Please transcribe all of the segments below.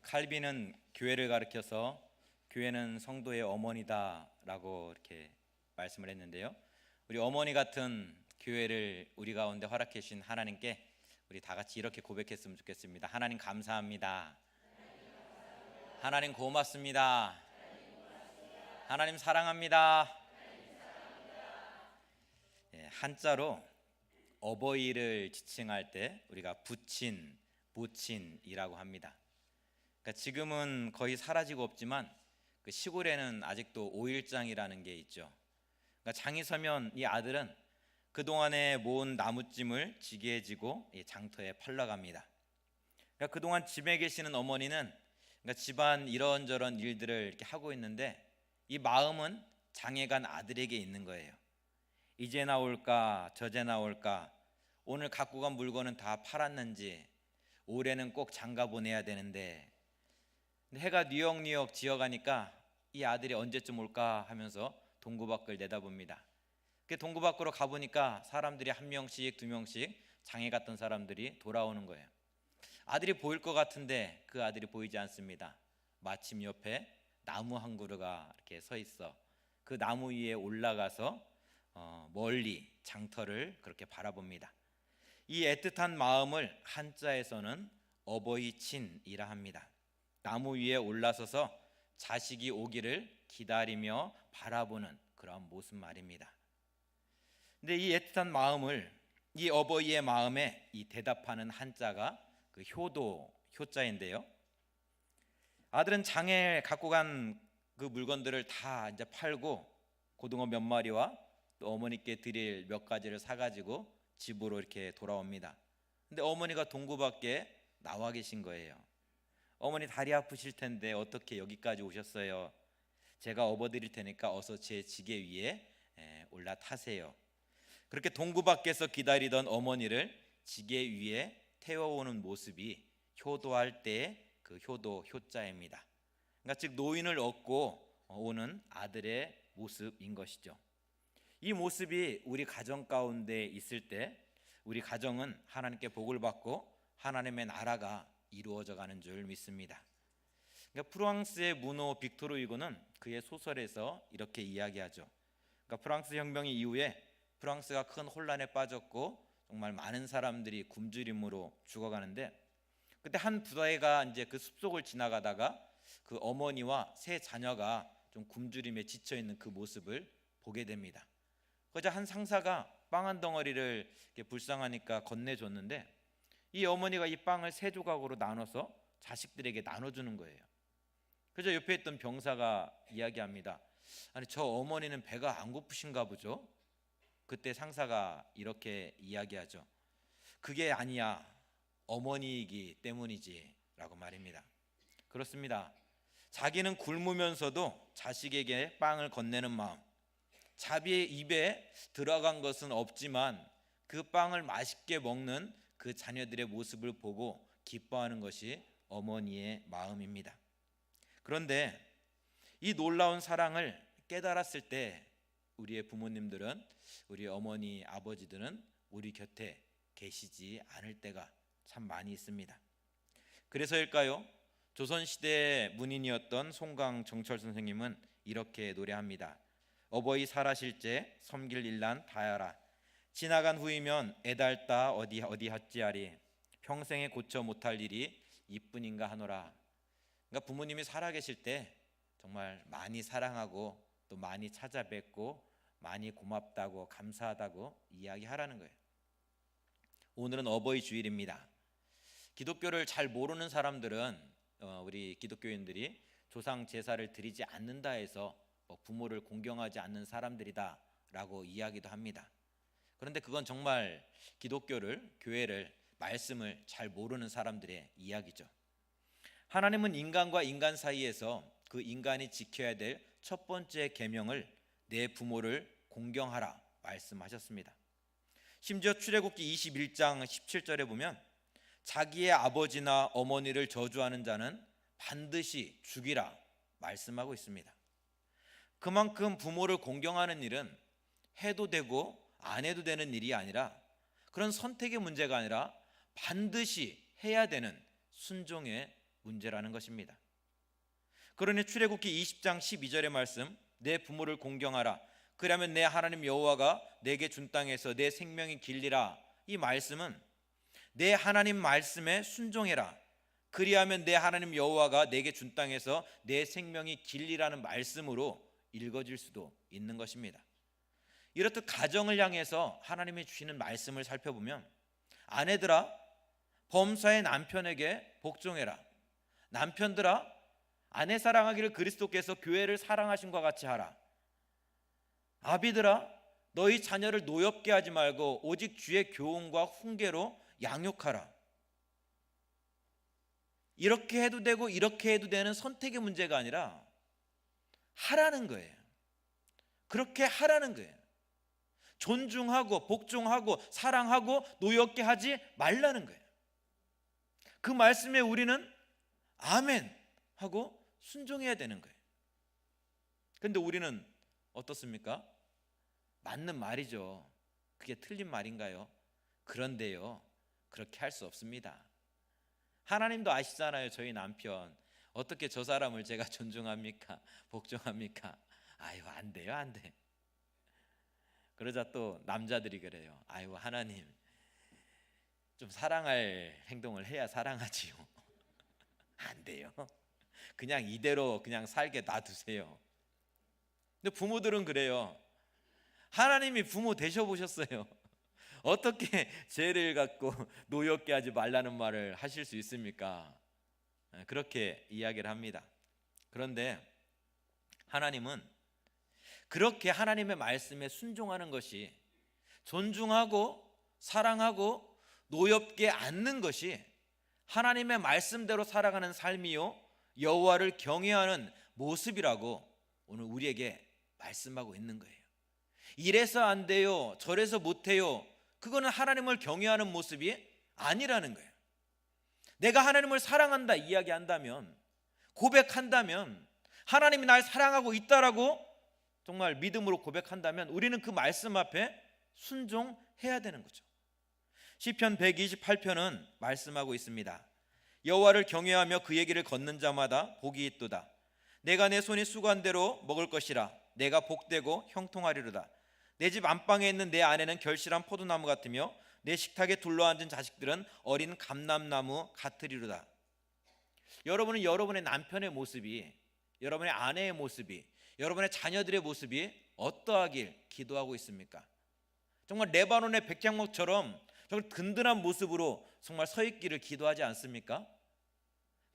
칼빈은 교회를 가리켜서 교회는 성도의 어머니다라고 이렇게 말씀을 했는데요. 우리 어머니 같은 교회를 우리 가운데 허락해 주신 하나님께 우리 다 같이 이렇게 고백했으면 좋겠습니다. 하나님 감사합니다. 하나님 고맙습니다. 하나님 사랑합니다. 한자로 어버이를 지칭할 때 우리가 부친, 모친이라고 합니다. 그러니까 지금은 거의 사라지고 없지만 그 시골에는 아직도 오일장이라는 게 있죠. 그러니까 장이 서면 이 아들은 그동안에 모은 나무찜을 지게에 지고 장터에 팔러 갑니다. 그러니까 그동안 집에 계시는 어머니는 그러니까 집안 이런저런 일들을 이렇게 하고 있는데 이 마음은 장에 간 아들에게 있는 거예요. 이제 나올까 저제 나올까, 오늘 갖고 간 물건은 다 팔았는지, 올해는 꼭 장가 보내야 되는데, 해가 뉘역뉘역 지어가니까 이 아들이 언제쯤 올까 하면서 동구 밖을 내다봅니다. 그 동구 밖으로 가보니까 사람들이 한 명씩 두 명씩 장에 갔던 사람들이 돌아오는 거예요. 아들이 보일 것 같은데 그 아들이 보이지 않습니다. 마침 옆에 나무 한 그루가 이렇게 서 있어 그 나무 위에 올라가서 멀리 장터를 그렇게 바라봅니다. 이 애틋한 마음을 한자에서는 어버이친이라 합니다. 나무 위에 올라서서 자식이 오기를 기다리며 바라보는 그런 모습 말입니다. 근데 이 애틋한 마음을, 이 어버이의 마음에 이 대답하는 한자가 그 효도, 효자인데요. 아들은 장에 갖고 간 그 물건들을 다 이제 팔고 고등어 몇 마리와 또 어머니께 드릴 몇 가지를 사가지고 집으로 이렇게 돌아옵니다. 근데 어머니가 동구 밖에 나와 계신 거예요. 어머니 다리 아프실 텐데 어떻게 여기까지 오셨어요? 제가 업어드릴 테니까 어서 제 지게 위에 올라타세요. 그렇게 동구 밖에서 기다리던 어머니를 지게 위에 태워오는 모습이 효도할 때의 그 효도, 효자입니다. 그러니까 즉 노인을 얻고 오는 아들의 모습인 것이죠. 이 모습이 우리 가정 가운데 있을 때 우리 가정은 하나님께 복을 받고 하나님의 나라가 이루어져 가는 줄 믿습니다. 그러니까 프랑스의 무노 빅토르 위고는 그의 소설에서 이렇게 이야기하죠. 그러니까 프랑스 혁명 이후에 프랑스가 큰 혼란에 빠졌고 정말 많은 사람들이 굶주림으로 죽어가는데, 그때 한 부자가 이제 그 숲속을 지나가다가 그 어머니와 세 자녀가 좀 굶주림에 지쳐 있는 그 모습을 보게 됩니다. 그러자 한 상사가 빵 한 덩어리를 불쌍하니까 건네줬는데 이 어머니가 이 빵을 세 조각으로 나눠서 자식들에게 나눠주는 거예요. 그래서 옆에 있던 병사가 이야기합니다. 아니, 저 어머니는 배가 안 고프신가 보죠? 그때 상사가 이렇게 이야기하죠. 그게 아니야, 어머니이기 때문이지 라고 말입니다. 그렇습니다. 자기는 굶으면서도 자식에게 빵을 건네는 마음, 자비의 입에 들어간 것은 없지만 그 빵을 맛있게 먹는 그 자녀들의 모습을 보고 기뻐하는 것이 어머니의 마음입니다. 그런데 이 놀라운 사랑을 깨달았을 때 우리의 부모님들은, 우리 어머니, 아버지들은 우리 곁에 계시지 않을 때가 참 많이 있습니다. 그래서일까요? 조선시대 문인이었던 송강 정철 선생님은 이렇게 노래합니다. 어버이 살아실제 섬길 일난 다야라, 지나간 후이면 애달다 어디 헛지아리, 평생에 고쳐 못할 일이 이뿐인가 하노라. 그러니까 부모님이 살아계실 때 정말 많이 사랑하고 또 많이 찾아뵙고 많이 고맙다고 감사하다고 이야기하라는 거예요. 오늘은 어버이 주일입니다. 기독교를 잘 모르는 사람들은 우리 기독교인들이 조상 제사를 드리지 않는다 해서 부모를 공경하지 않는 사람들이다 라고 이야기도 합니다. 그런데 그건 정말 기독교를, 교회를, 말씀을 잘 모르는 사람들의 이야기죠. 하나님은 인간과 인간 사이에서 그 인간이 지켜야 될 첫 번째 계명을 내 부모를 공경하라 말씀하셨습니다. 심지어 출애굽기 21장 17절에 보면 자기의 아버지나 어머니를 저주하는 자는 반드시 죽이라 말씀하고 있습니다. 그만큼 부모를 공경하는 일은 해도 되고 안 해도 되는 일이 아니라, 그런 선택의 문제가 아니라 반드시 해야 되는 순종의 문제라는 것입니다. 그러니 출애굽기 20장 12절의 말씀, 내 부모를 공경하라 그러면 내 하나님 여호와가 내게 준 땅에서 내 생명이 길리라. 이 말씀은 내 하나님 말씀에 순종해라 그리하면 내 하나님 여호와가 내게 준 땅에서 내 생명이 길리라는 말씀으로 읽어질 수도 있는 것입니다. 이렇듯 가정을 향해서 하나님이 주시는 말씀을 살펴보면, 아내들아 범사의 남편에게 복종해라, 남편들아 아내 사랑하기를 그리스도께서 교회를 사랑하신 것 같이 하라, 아비들아 너희 자녀를 노엽게 하지 말고 오직 주의 교훈과 훈계로 양육하라. 이렇게 해도 되고 이렇게 해도 되는 선택의 문제가 아니라 하라는 거예요. 그렇게 하라는 거예요. 존중하고 복종하고 사랑하고 노엽게 하지 말라는 거예요. 그 말씀에 우리는 아멘 하고 순종해야 되는 거예요. 그런데 우리는 어떻습니까? 맞는 말이죠. 그게 틀린 말인가요? 그런데요, 그렇게 할 수 없습니다. 하나님도 아시잖아요. 저희 남편 어떻게 저 사람을 제가 존중합니까? 복종합니까? 아유, 안 돼요, 안 돼. 그러자 또 남자들이 그래요. 아유, 하나님 좀 사랑할 행동을 해야 사랑하지요. 안 돼요. 그냥 이대로 그냥 살게 놔두세요. 근데 부모들은 그래요. 하나님이 부모 되셔보셨어요? 어떻게 죄를 갖고 노엽게 하지 말라는 말을 하실 수 있습니까? 그렇게 이야기를 합니다. 그런데 하나님은 그렇게 하나님의 말씀에 순종하는 것이, 존중하고 사랑하고 노엽게 않는 것이 하나님의 말씀대로 살아가는 삶이요 여호와를 경외하는 모습이라고 오늘 우리에게 말씀하고 있는 거예요. 이래서 안 돼요, 저래서 못 해요, 그거는 하나님을 경외하는 모습이 아니라는 거예요. 내가 하나님을 사랑한다 이야기한다면, 고백한다면, 하나님이 날 사랑하고 있다라고 정말 믿음으로 고백한다면 우리는 그 말씀 앞에 순종해야 되는 거죠. 시편 128편은 말씀하고 있습니다. 여호와를 경외하며 그 얘기를 걷는 자마다 복이 있도다. 내가 내 손이 수고한 대로 먹을 것이라. 내가 복되고 형통하리로다. 내 집 안방에 있는 내 아내는 결실한 포도나무 같으며 내 식탁에 둘러앉은 자식들은 어린 감람나무 같으리로다. 여러분은 여러분의 남편의 모습이, 여러분의 아내의 모습이, 여러분의 자녀들의 모습이 어떠하길 기도하고 있습니까? 정말 레바논의 백향목처럼 정말 든든한 모습으로 정말 서 있기를 기도하지 않습니까?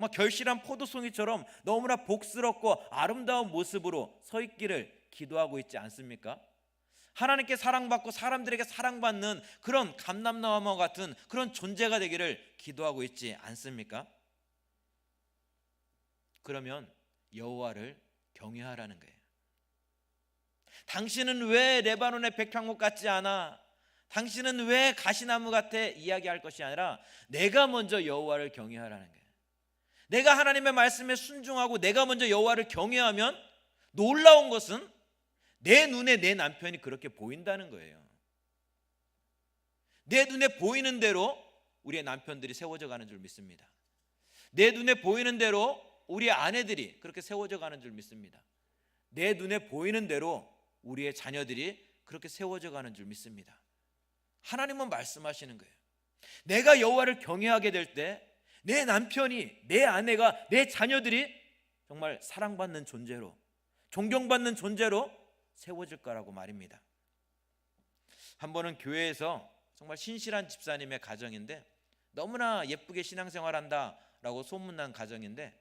막 결실한 포도송이처럼 너무나 복스럽고 아름다운 모습으로 서 있기를 기도하고 있지 않습니까? 하나님께 사랑받고 사람들에게 사랑받는 그런 감람나무와 같은 그런 존재가 되기를 기도하고 있지 않습니까? 그러면 여호와를 경외하라는 거예요. 당신은 왜 레바논의 백향목 같지 않아? 당신은 왜 가시나무 같아? 이야기할 것이 아니라 내가 먼저 여호와를 경외하라는 거예요. 내가 하나님의 말씀에 순종하고 내가 먼저 여호와를 경외하면 놀라운 것은 내 눈에 내 남편이 그렇게 보인다는 거예요. 내 눈에 보이는 대로 우리의 남편들이 세워져 가는 줄 믿습니다. 내 눈에 보이는 대로 우리의 아내들이 그렇게 세워져 가는 줄 믿습니다. 내 눈에 보이는 대로 우리의 자녀들이 그렇게 세워져 가는 줄 믿습니다. 하나님은 말씀하시는 거예요. 내가 여호와를 경외하게 될 때 내 남편이, 내 아내가, 내 자녀들이 정말 사랑받는 존재로, 존경받는 존재로 세워질 거라고 말입니다. 한 번은 교회에서 정말 신실한 집사님의 가정인데 너무나 예쁘게 신앙생활한다라고 소문난 가정인데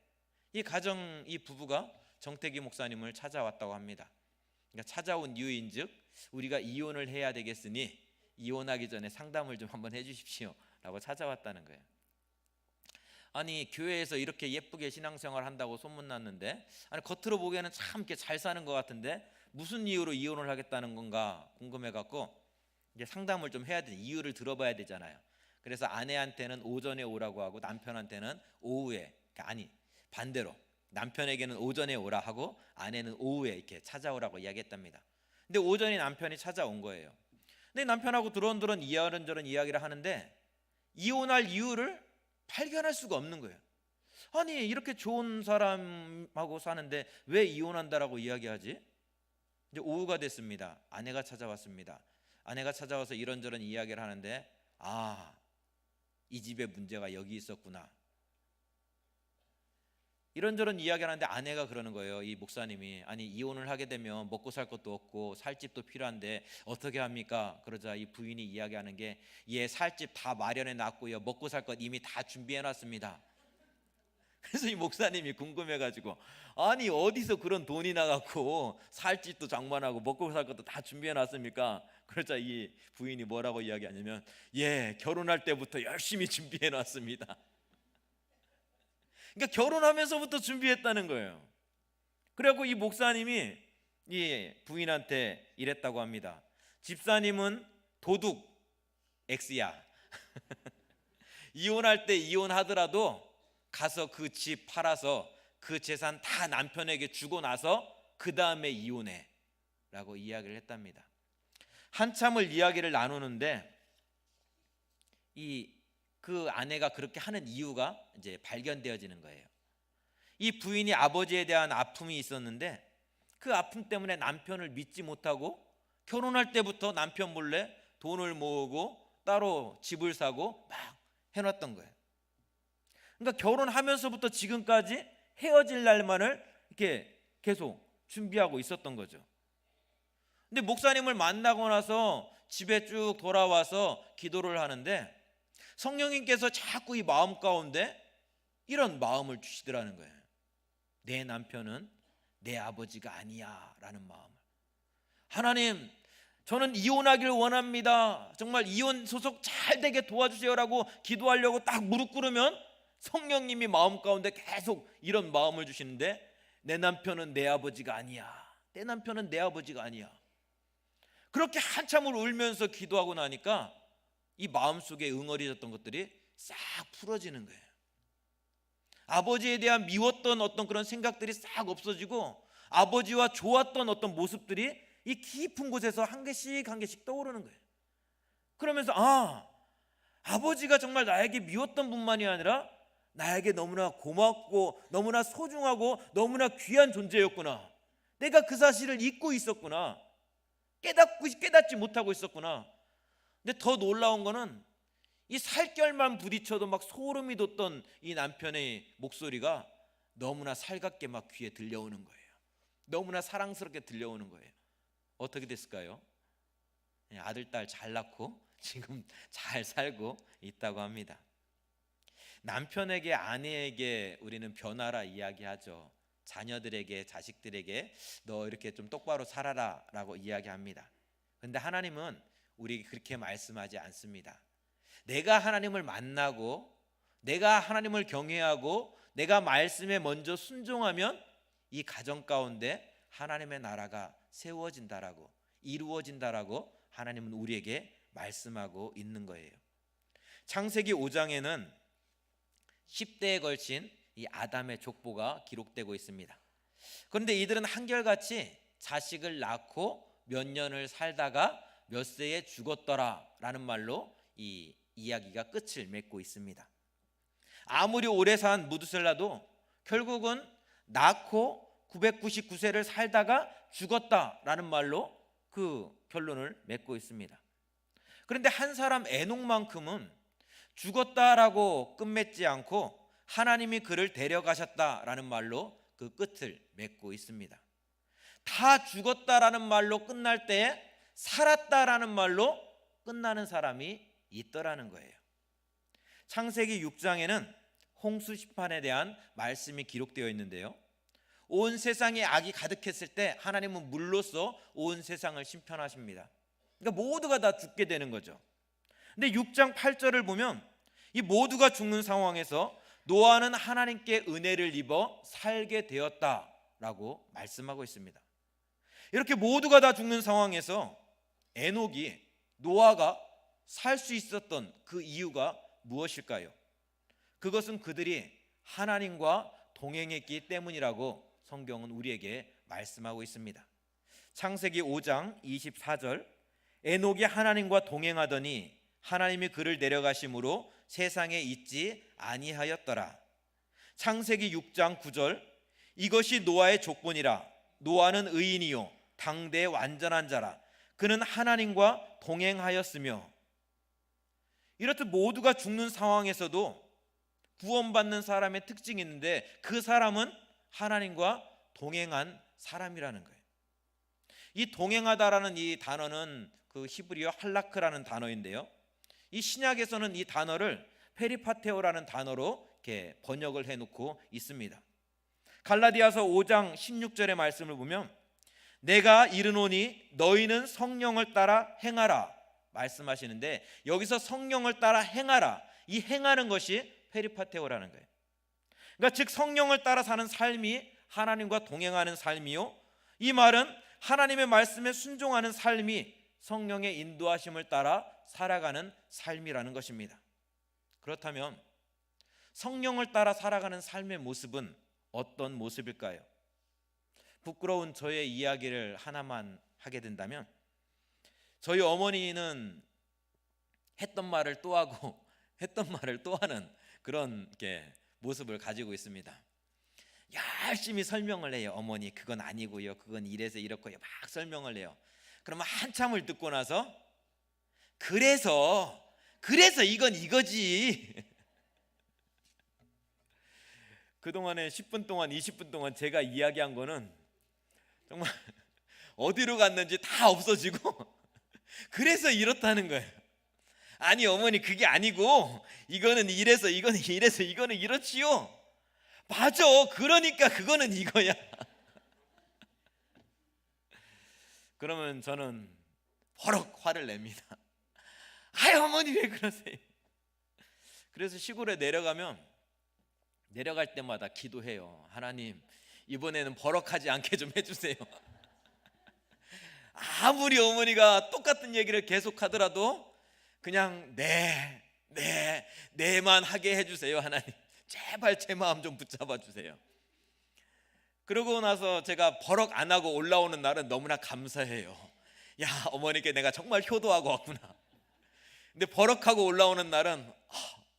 이 가정, 이 부부가 정태기 목사님을 찾아왔다고 합니다. 그러니까 찾아온 이유인즉 우리가 이혼을 해야 되겠으니 이혼하기 전에 상담을 좀 한번 해주십시오 라고 찾아왔다는 거예요. 아니, 교회에서 이렇게 예쁘게 신앙생활 한다고 소문났는데, 아니 겉으로 보기에는 참 이렇게 잘 사는 것 같은데 무슨 이유로 이혼을 하겠다는 건가 궁금해갖고 이제 상담을 좀 해야 돼. 이유를 들어봐야 되잖아요. 그래서 아내한테는 오전에 오라고 하고 남편한테는 오후에, 아니 반대로 남편에게는 오전에 오라 하고 아내는 오후에 이렇게 찾아오라고 이야기했답니다. 근데 오전에 남편이 찾아온 거예요. 근데 남편하고 드론드론 이런저런 이야기를 하는데 이혼할 이유를 발견할 수가 없는 거예요. 아니 이렇게 좋은 사람하고 사는데 왜 이혼한다라고 이야기하지? 이제 오후가 됐습니다. 아내가 찾아왔습니다. 아내가 찾아와서 이런저런 이야기를 하는데 이 집의 문제가 여기 있었구나. 이런저런 이야기를 하는데 아내가 그러는 거예요. 이 목사님이 아니 이혼을 하게 되면 먹고 살 것도 없고 살 집도 필요한데 어떻게 합니까? 그러자 이 부인이 이야기하는 게 살 집 다 마련해 놨고요. 먹고 살 것 이미 다 준비해 놨습니다. 그래서 이 목사님이 궁금해가지고 아니 어디서 그런 돈이 나갖고 살 집도 장만하고 먹고 살 것도 다 준비해 놨습니까? 그러자 이 부인이 뭐라고 이야기하냐면 결혼할 때부터 열심히 준비해 놨습니다. 그러니까 결혼하면서부터 준비했다는 거예요. 그래갖고 이 목사님이 이 부인한테 이랬다고 합니다. 집사님은 도둑 X야. 이혼할 때 이혼하더라도 가서 그 집 팔아서 그 재산 다 남편에게 주고 나서 그 다음에 이혼해 라고 이야기를 했답니다. 한참을 이야기를 나누는데 그 아내가 그렇게 하는 이유가 이제 발견되어지는 거예요. 이 부인이 아버지에 대한 아픔이 있었는데 그 아픔 때문에 남편을 믿지 못하고 결혼할 때부터 남편 몰래 돈을 모으고 따로 집을 사고 막 해놨던 거예요. 그러니까 결혼하면서부터 지금까지 헤어질 날만을 이렇게 계속 준비하고 있었던 거죠. 근데 목사님을 만나고 나서 집에 쭉 돌아와서 기도를 하는데 성령님께서 자꾸 이 마음 가운데 이런 마음을 주시더라는 거예요. 내 남편은 내 아버지가 아니야 라는 마음을. 하나님, 저는 이혼하길 원합니다. 정말 이혼 소송 잘 되게 도와주세요라고 기도하려고 딱 무릎 꿇으면 성령님이 마음 가운데 계속 이런 마음을 주시는데 내 남편은 내 아버지가 아니야. 내 남편은 내 아버지가 아니야. 그렇게 한참을 울면서 기도하고 나니까 이 마음속에 응어리졌던 것들이 싹 풀어지는 거예요. 아버지에 대한 미웠던 어떤 그런 생각들이 싹 없어지고 아버지와 좋았던 어떤 모습들이 이 깊은 곳에서 한 개씩 한 개씩 떠오르는 거예요. 그러면서 아버지가 정말 나에게 미웠던 분만이 아니라 나에게 너무나 고맙고 너무나 소중하고 너무나 귀한 존재였구나. 내가 그 사실을 잊고 있었구나. 깨닫지 못하고 있었구나. 근데 더 놀라운 거는 이 살결만 부딪혀도 막 소름이 돋던 이 남편의 목소리가 너무나 살갑게 막 귀에 들려오는 거예요. 너무나 사랑스럽게 들려오는 거예요. 어떻게 됐을까요? 아들, 딸 잘 낳고 지금 잘 살고 있다고 합니다. 남편에게, 아내에게 우리는 변화라 이야기하죠. 자녀들에게, 자식들에게 너 이렇게 좀 똑바로 살아라 라고 이야기합니다. 그런데 하나님은 우리에게 그렇게 말씀하지 않습니다. 내가 하나님을 만나고 내가 하나님을 경외하고 내가 말씀에 먼저 순종하면 이 가정 가운데 하나님의 나라가 세워진다라고, 이루어진다라고 하나님은 우리에게 말씀하고 있는 거예요. 창세기 5장에는 10대에 걸친 이 아담의 족보가 기록되고 있습니다. 그런데 이들은 한결같이 자식을 낳고 몇 년을 살다가 몇 세에 죽었더라라는 말로 이 이야기가 끝을 맺고 있습니다. 아무리 오래 산 무두셀라도 결국은 낳고 999세를 살다가 죽었다라는 말로 그 결론을 맺고 있습니다. 그런데 한 사람 에녹만큼은 죽었다라고 끝맺지 않고 하나님이 그를 데려가셨다라는 말로 그 끝을 맺고 있습니다. 다 죽었다라는 말로 끝날 때에 살았다라는 말로 끝나는 사람이 있더라는 거예요. 창세기 6장에는 홍수 심판에 대한 말씀이 기록되어 있는데요. 온 세상에 악이 가득했을 때 하나님은 물로써 온 세상을 심판하십니다. 그러니까 모두가 다 죽게 되는 거죠. 근데 6장 8절을 보면 이 모두가 죽는 상황에서 노아는 하나님께 은혜를 입어 살게 되었다라고 말씀하고 있습니다. 이렇게 모두가 다 죽는 상황에서 에녹이, 노아가 살 수 있었던 그 이유가 무엇일까요? 그것은 그들이 하나님과 동행했기 때문이라고 성경은 우리에게 말씀하고 있습니다. 창세기 5장 24절, 에녹이 하나님과 동행하더니 하나님이 그를 내려가심으로 세상에 있지 아니하였더라. 창세기 6장 9절, 이것이 노아의 족본이라. 노아는 의인이요 당대의 완전한 자라. 그는 하나님과 동행하였으며. 이렇듯 모두가 죽는 상황에서도 구원받는 사람의 특징이 있는데, 그 사람은 하나님과 동행한 사람이라는 거예요. 이 동행하다라는 이 단어는 그 히브리어 할라크라는 단어인데요, 이 신약에서는 이 단어를 페리파테오라는 단어로 이렇게 번역을 해놓고 있습니다. 갈라디아서 5장 16절의 말씀을 보면, 내가 이르노니 너희는 성령을 따라 행하라 말씀하시는데, 여기서 성령을 따라 행하라, 이 행하는 것이 페리파테오라는 거예요. 그러니까 즉 성령을 따라 사는 삶이 하나님과 동행하는 삶이요, 이 말은 하나님의 말씀에 순종하는 삶이 성령의 인도하심을 따라 살아가는 삶이라는 것입니다. 그렇다면 성령을 따라 살아가는 삶의 모습은 어떤 모습일까요? 부끄러운 저의 이야기를 하나만 하게 된다면, 저희 어머니는 했던 말을 또 하고 했던 말을 또 하는 그런 모습을 가지고 있습니다. 열심히 설명을 해요. 어머니 그건 아니고요, 그건 이래서 이렇고요, 막 설명을 해요. 그러면 한참을 듣고 나서 그래서 이건 이거지. 그동안에 10분 동안 20분 동안 제가 이야기한 거는 정말 어디로 갔는지 다 없어지고 그래서 이렇다는 거예요. 아니 어머니 그게 아니고 이거는 이래서 이거는 이래서 이거는 이렇지요. 맞아, 그러니까 그거는 이거야. 그러면 저는 버럭 화를 냅니다. 아이 어머니 왜 그러세요? 그래서 시골에 내려갈 때마다 기도해요. 하나님 이번에는 버럭하지 않게 좀 해주세요. 아무리 어머니가 똑같은 얘기를 계속 하더라도 그냥 네만 하게 해주세요. 하나님 제발 제 마음 좀 붙잡아 주세요. 그러고 나서 제가 버럭 안 하고 올라오는 날은 너무나 감사해요. 야 어머니께 내가 정말 효도하고 왔구나. 근데 버럭하고 올라오는 날은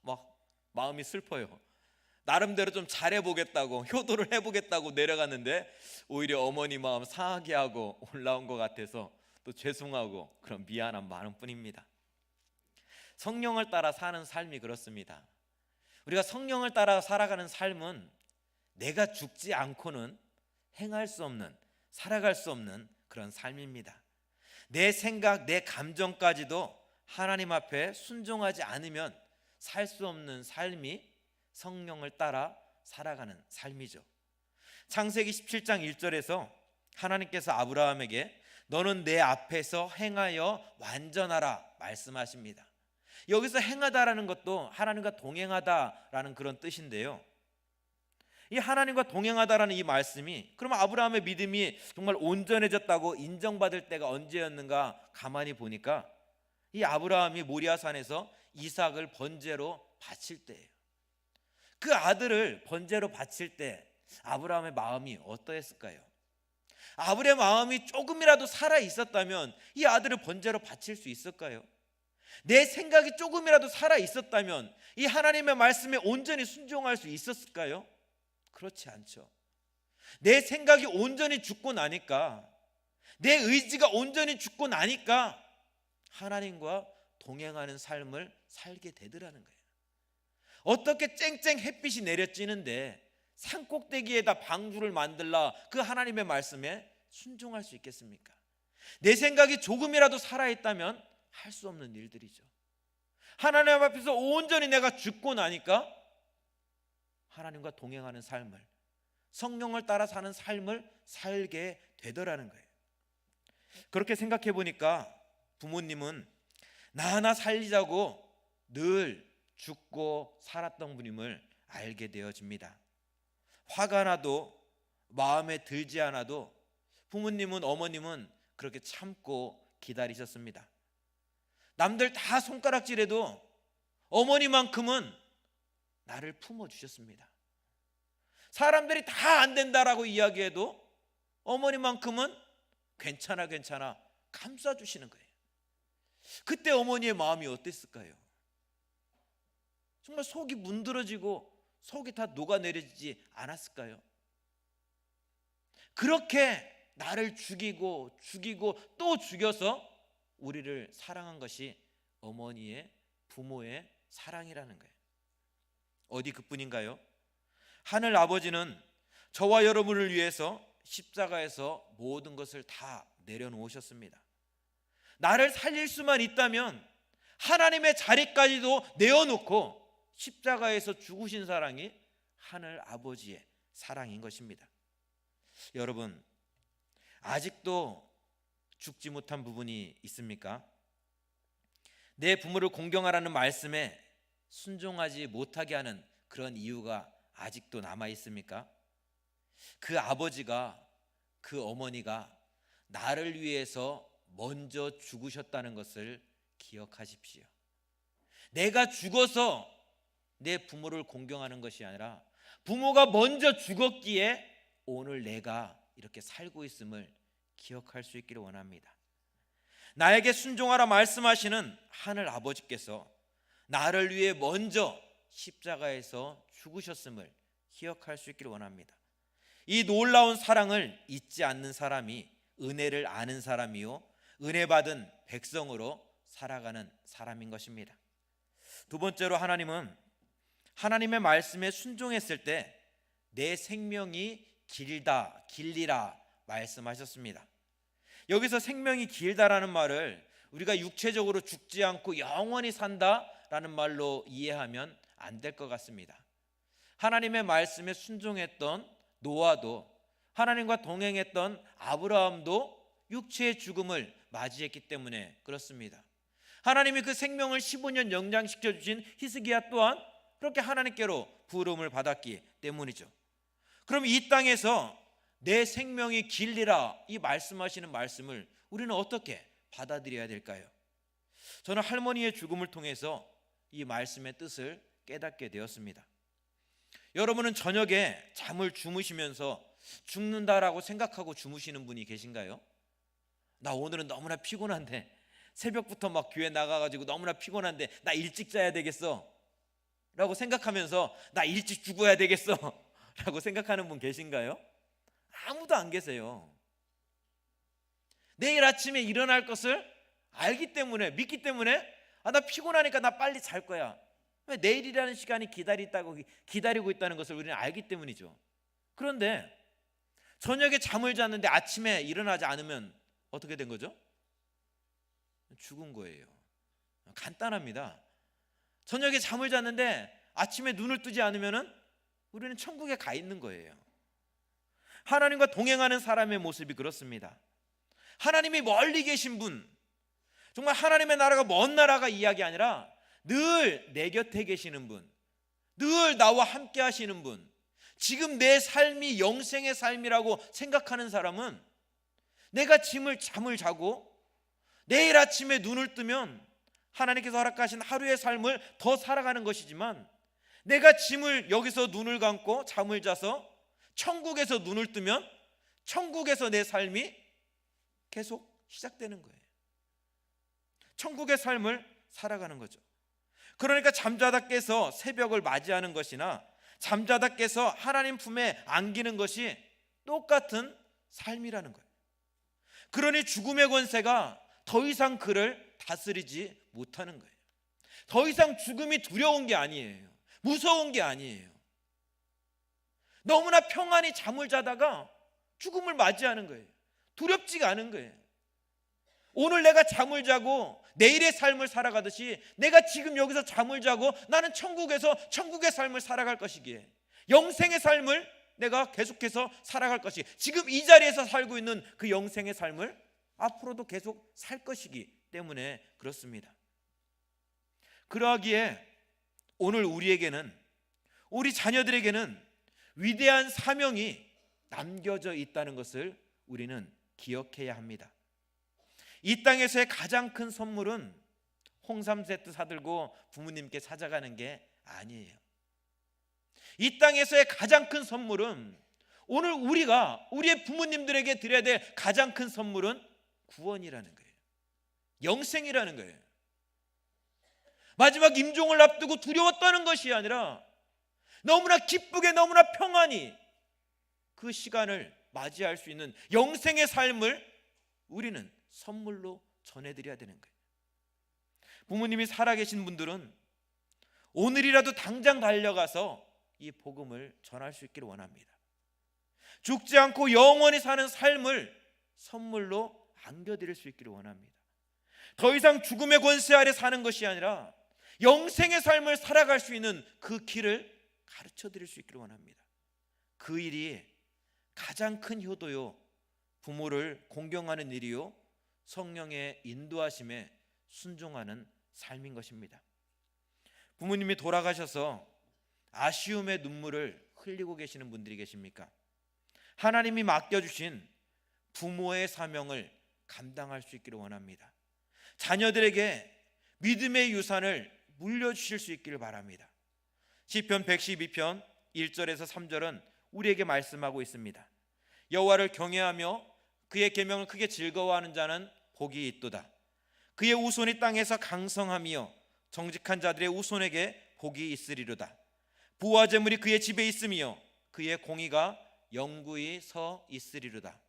막 마음이 슬퍼요. 나름대로 좀 잘해보겠다고, 효도를 해보겠다고 내려갔는데 오히려 어머니 마음 상하게 하고 올라온 것 같아서 또 죄송하고 그런 미안한 마음뿐입니다. 성령을 따라 사는 삶이 그렇습니다. 우리가 성령을 따라 살아가는 삶은 내가 죽지 않고는 행할 수 없는, 살아갈 수 없는 그런 삶입니다. 내 생각, 내 감정까지도 하나님 앞에 순종하지 않으면 살 수 없는 삶이 성령을 따라 살아가는 삶이죠. 창세기 17장 1절에서 하나님께서 아브라함에게 너는 내 앞에서 행하여 완전하라 말씀하십니다. 여기서 행하다라는 것도 하나님과 동행하다라는 그런 뜻인데요, 이 하나님과 동행하다라는 이 말씀이, 그러면 아브라함의 믿음이 정말 온전해졌다고 인정받을 때가 언제였는가 가만히 보니까 이 아브라함이 모리아산에서 이삭을 번제로 바칠 때예요. 그 아들을 번제로 바칠 때 아브라함의 마음이 어떠했을까요? 아브라함의 마음이 조금이라도 살아 있었다면 이 아들을 번제로 바칠 수 있을까요? 내 생각이 조금이라도 살아 있었다면 이 하나님의 말씀에 온전히 순종할 수 있었을까요? 그렇지 않죠. 내 생각이 온전히 죽고 나니까, 내 의지가 온전히 죽고 나니까 하나님과 동행하는 삶을 살게 되더라는 거예요. 어떻게 쨍쨍 햇빛이 내려지는데 산꼭대기에다 방주를 만들라 그 하나님의 말씀에 순종할 수 있겠습니까? 내 생각이 조금이라도 살아있다면 할 수 없는 일들이죠. 하나님 앞에서 온전히 내가 죽고 나니까 하나님과 동행하는 삶을, 성령을 따라 사는 삶을 살게 되더라는 거예요. 그렇게 생각해 보니까 부모님은 나 하나 살리자고 늘 죽고 살았던 분임을 알게 되어집니다. 화가 나도 마음에 들지 않아도 부모님은, 어머님은 그렇게 참고 기다리셨습니다. 남들 다 손가락질해도 어머니만큼은 나를 품어주셨습니다. 사람들이 다 안 된다라고 이야기해도 어머니만큼은 괜찮아 감싸주시는 거예요. 그때 어머니의 마음이 어땠을까요? 정말 속이 문드러지고 속이 다 녹아내리지 않았을까요? 그렇게 나를 죽이고 또 죽여서 우리를 사랑한 것이 어머니의, 부모의 사랑이라는 거예요. 어디 그뿐인가요? 하늘 아버지는 저와 여러분을 위해서 십자가에서 모든 것을 다 내려놓으셨습니다. 나를 살릴 수만 있다면 하나님의 자리까지도 내어놓고 십자가에서 죽으신 사랑이 하늘 아버지의 사랑인 것입니다. 여러분, 아직도 죽지 못한 부분이 있습니까? 내 부모를 공경하라는 말씀에 순종하지 못하게 하는 그런 이유가 아직도 남아 있습니까? 그 아버지가, 그 어머니가 나를 위해서 먼저 죽으셨다는 것을 기억하십시오. 내가 죽어서 내 부모를 공경하는 것이 아니라 부모가 먼저 죽었기에 오늘 내가 이렇게 살고 있음을 기억할 수 있기를 원합니다. 나에게 순종하라 말씀하시는 하늘 아버지께서 나를 위해 먼저 십자가에서 죽으셨음을 기억할 수 있기를 원합니다. 이 놀라운 사랑을 잊지 않는 사람이 은혜를 아는 사람이요 은혜 받은 백성으로 살아가는 사람인 것입니다. 두 번째로, 하나님은 하나님의 말씀에 순종했을 때 내 생명이 길리라 말씀하셨습니다. 여기서 생명이 길다라는 말을 우리가 육체적으로 죽지 않고 영원히 산다라는 말로 이해하면 안 될 것 같습니다. 하나님의 말씀에 순종했던 노아도, 하나님과 동행했던 아브라함도 육체의 죽음을 맞이했기 때문에 그렇습니다. 하나님이 그 생명을 15년 연장시켜 주신 히스기야 또한 그렇게 하나님께로 부름을 받았기 때문이죠. 그럼 이 땅에서 내 생명이 길리라 이 말씀하시는 말씀을 우리는 어떻게 받아들여야 될까요? 저는 할머니의 죽음을 통해서 이 말씀의 뜻을 깨닫게 되었습니다. 여러분은 저녁에 잠을 주무시면서 죽는다라고 생각하고 주무시는 분이 계신가요? 나 오늘은 너무나 피곤한데, 새벽부터 막 교회 나가가지고 너무나 피곤한데 나 일찍 자야 되겠어 라고 생각하면서 나 일찍 죽어야 되겠어 라고 생각하는 분 계신가요? 아무도 안 계세요. 내일 아침에 일어날 것을 알기 때문에, 믿기 때문에 나 피곤하니까 나 빨리 잘 거야. 왜? 내일이라는 시간이 기다리고 있다는 것을 우리는 알기 때문이죠. 그런데 저녁에 잠을 잤는데 아침에 일어나지 않으면 어떻게 된 거죠? 죽은 거예요. 간단합니다. 저녁에 잠을 잤는데 아침에 눈을 뜨지 않으면 우리는 천국에 가 있는 거예요. 하나님과 동행하는 사람의 모습이 그렇습니다. 하나님이 멀리 계신 분, 정말 하나님의 나라가 먼 나라가 이야기 아니라 늘 내 곁에 계시는 분, 늘 나와 함께 하시는 분, 지금 내 삶이 영생의 삶이라고 생각하는 사람은 내가 잠을 자고 내일 아침에 눈을 뜨면 하나님께서 허락하신 하루의 삶을 더 살아가는 것이지만, 내가 여기서 눈을 감고 잠을 자서 천국에서 눈을 뜨면 천국에서 내 삶이 계속 시작되는 거예요. 천국의 삶을 살아가는 거죠. 그러니까 잠자다 깨서 새벽을 맞이하는 것이나 잠자다 깨서 하나님 품에 안기는 것이 똑같은 삶이라는 거예요. 그러니 죽음의 권세가 더 이상 그를 다스리지 못하는 거예요. 더 이상 죽음이 두려운 게 아니에요. 무서운 게 아니에요. 너무나 평안히 잠을 자다가 죽음을 맞이하는 거예요. 두렵지가 않은 거예요. 오늘 내가 잠을 자고 내일의 삶을 살아가듯이 내가 지금 여기서 잠을 자고 나는 천국에서 천국의 삶을 살아갈 것이기에, 영생의 삶을 내가 계속해서 살아갈 것이, 지금 이 자리에서 살고 있는 그 영생의 삶을 앞으로도 계속 살 것이기 때문에 그렇습니다. 그러하기에 오늘 우리에게는, 우리 자녀들에게는 위대한 사명이 남겨져 있다는 것을 우리는 기억해야 합니다. 이 땅에서의 가장 큰 선물은 홍삼 세트 사들고 부모님께 찾아가는 게 아니에요. 이 땅에서의 가장 큰 선물은, 오늘 우리가 우리의 부모님들에게 드려야 될 가장 큰 선물은 구원이라는 거예요. 영생이라는 거예요. 마지막 임종을 앞두고 두려웠다는 것이 아니라 너무나 기쁘게 너무나 평안히 그 시간을 맞이할 수 있는 영생의 삶을 우리는 선물로 전해드려야 되는 거예요. 부모님이 살아계신 분들은 오늘이라도 당장 달려가서 이 복음을 전할 수 있기를 원합니다. 죽지 않고 영원히 사는 삶을 선물로 안겨드릴 수 있기를 원합니다. 더 이상 죽음의 권세 아래 사는 것이 아니라 영생의 삶을 살아갈 수 있는 그 길을 가르쳐드릴 수 있기를 원합니다. 그 일이 가장 큰 효도요, 부모를 공경하는 일이요, 성령의 인도하심에 순종하는 삶인 것입니다. 부모님이 돌아가셔서 아쉬움의 눈물을 흘리고 계시는 분들이 계십니까? 하나님이 맡겨주신 부모의 사명을 감당할 수 있기를 원합니다. 자녀들에게 믿음의 유산을 물려주실 수 있기를 바랍니다. 시편 112편 1절에서 3절은 우리에게 말씀하고 있습니다. 여호와를 경외하며 그의 계명을 크게 즐거워하는 자는 복이 있도다. 그의 우손이 땅에서 강성하며 정직한 자들의 우손에게 복이 있으리로다. 부와 재물이 그의 집에 있으며 그의 공의가 영구히 서 있으리로다.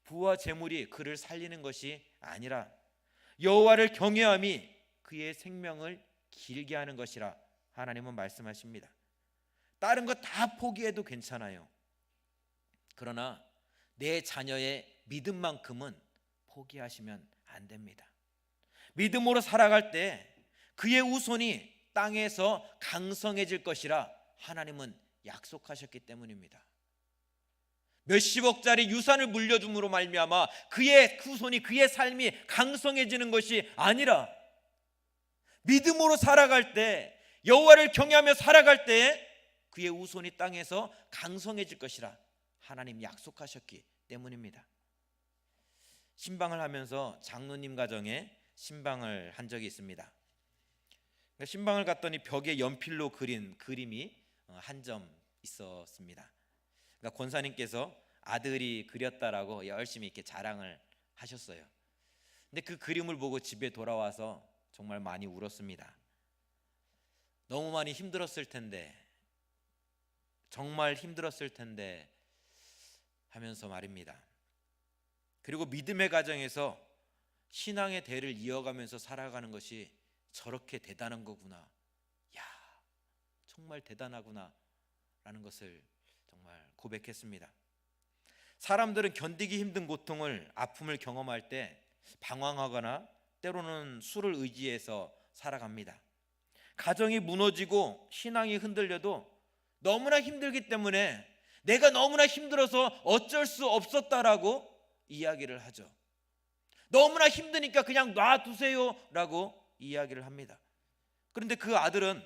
부와 재물이 그를 살리는 것이 아니라 여호와를 경외함이 그의 생명을 길게 하는 것이라 하나님은 말씀하십니다. 다른 거 다 포기해도 괜찮아요. 그러나 내 자녀의 믿음만큼은 포기하시면 안 됩니다. 믿음으로 살아갈 때 그의 후손이 땅에서 강성해질 것이라 하나님은 약속하셨기 때문입니다. 몇십억짜리 유산을 물려줌으로 말미암아 그의 후손이, 그의 삶이 강성해지는 것이 아니라 믿음으로 살아갈 때, 여호와를 경외하며 살아갈 때 그의 후손이 땅에서 강성해질 것이라 하나님 약속하셨기 때문입니다. 신방을 하면서 장로님 가정에 신방을 한 적이 있습니다. 신방을 갔더니 벽에 연필로 그린 그림이 한 점 있었습니다. 그러니까 권사님께서 아들이 그렸다라고 열심히 이렇게 자랑을 하셨어요. 근데 그 그림을 보고 집에 돌아와서 정말 많이 울었습니다. 너무 많이 힘들었을 텐데, 정말 힘들었을 텐데 하면서 말입니다. 그리고 믿음의 가정에서 신앙의 대를 이어가면서 살아가는 것이 저렇게 대단한 거구나, 야, 정말 대단하구나 라는 것을 정말 고백했습니다. 사람들은 견디기 힘든 고통을, 아픔을 경험할 때 방황하거나 때로는 술을 의지해서 살아갑니다. 가정이 무너지고 신앙이 흔들려도 너무나 힘들기 때문에 내가 너무나 힘들어서 어쩔 수 없었다라고 이야기를 하죠. 너무나 힘드니까 그냥 놔두세요 라고 이야기를 합니다. 그런데 그 아들은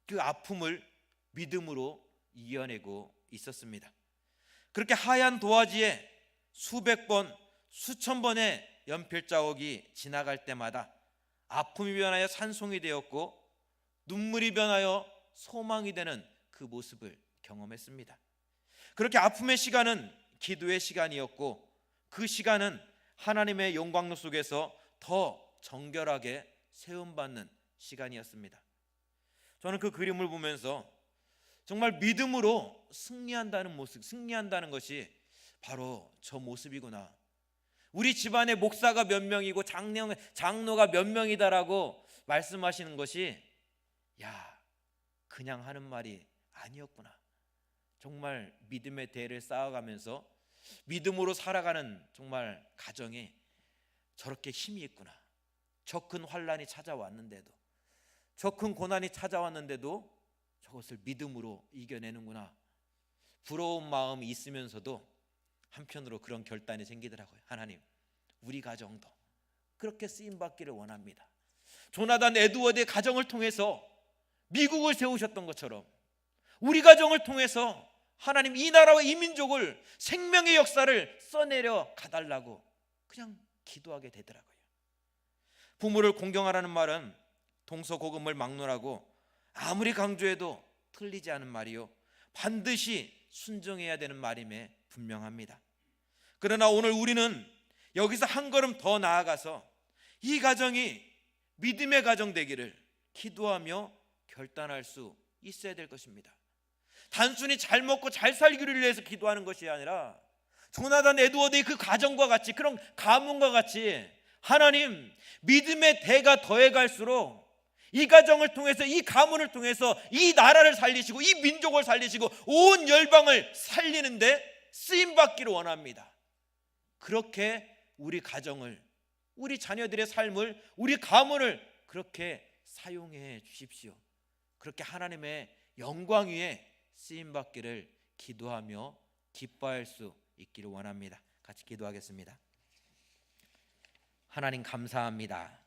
그 아픔을 믿음으로 이겨내고 있었습니다. 그렇게 하얀 도화지에 수백 번, 수천 번의 연필 자국이 지나갈 때마다 아픔이 변하여 산송이 되었고 눈물이 변하여 소망이 되는 그 모습을 경험했습니다. 그렇게 아픔의 시간은 기도의 시간이었고 그 시간은 하나님의 영광로 속에서 더 정결하게 세움받는 시간이었습니다. 저는 그 그림을 보면서 정말 믿음으로 승리한다는 모습, 승리한다는 것이 바로 저 모습이구나. 우리 집안에 목사가 몇 명이고 장로가 몇 명이다라고 말씀하시는 것이, 야, 그냥 하는 말이 아니었구나. 정말 믿음의 대를 쌓아가면서 믿음으로 살아가는 정말 가정이 저렇게 힘이 있구나. 저 큰 환난이 찾아왔는데도, 저 큰 고난이 찾아왔는데도 저것을 믿음으로 이겨내는구나. 부러운 마음이 있으면서도 한편으로 그런 결단이 생기더라고요. 하나님, 우리 가정도 그렇게 쓰임받기를 원합니다. 조나단 에드워드의 가정을 통해서 미국을 세우셨던 것처럼 우리 가정을 통해서 하나님 이 나라와 이 민족을, 생명의 역사를 써내려 가달라고 그냥 기도하게 되더라고요. 부모를 공경하라는 말은 동서고금을 막론하고 아무리 강조해도 틀리지 않은 말이요, 반드시 순종해야 되는 말임에 분명합니다. 그러나 오늘 우리는 여기서 한 걸음 더 나아가서 이 가정이 믿음의 가정 되기를 기도하며 결단할 수 있어야 될 것입니다. 단순히 잘 먹고 잘 살기를 위해서 기도하는 것이 아니라 조나단 에드워드의 그 가정과 같이, 그런 가문과 같이 하나님, 믿음의 대가 더해갈수록 이 가정을 통해서, 이 가문을 통해서 이 나라를 살리시고 이 민족을 살리시고 온 열방을 살리는데 쓰임받기를 원합니다. 그렇게 우리 가정을, 우리 자녀들의 삶을, 우리 가문을 그렇게 사용해 주십시오. 그렇게 하나님의 영광 위에 쓰임받기를 기도하며 기뻐할 수 있기를 원합니다. 같이 기도하겠습니다. 하나님 감사합니다.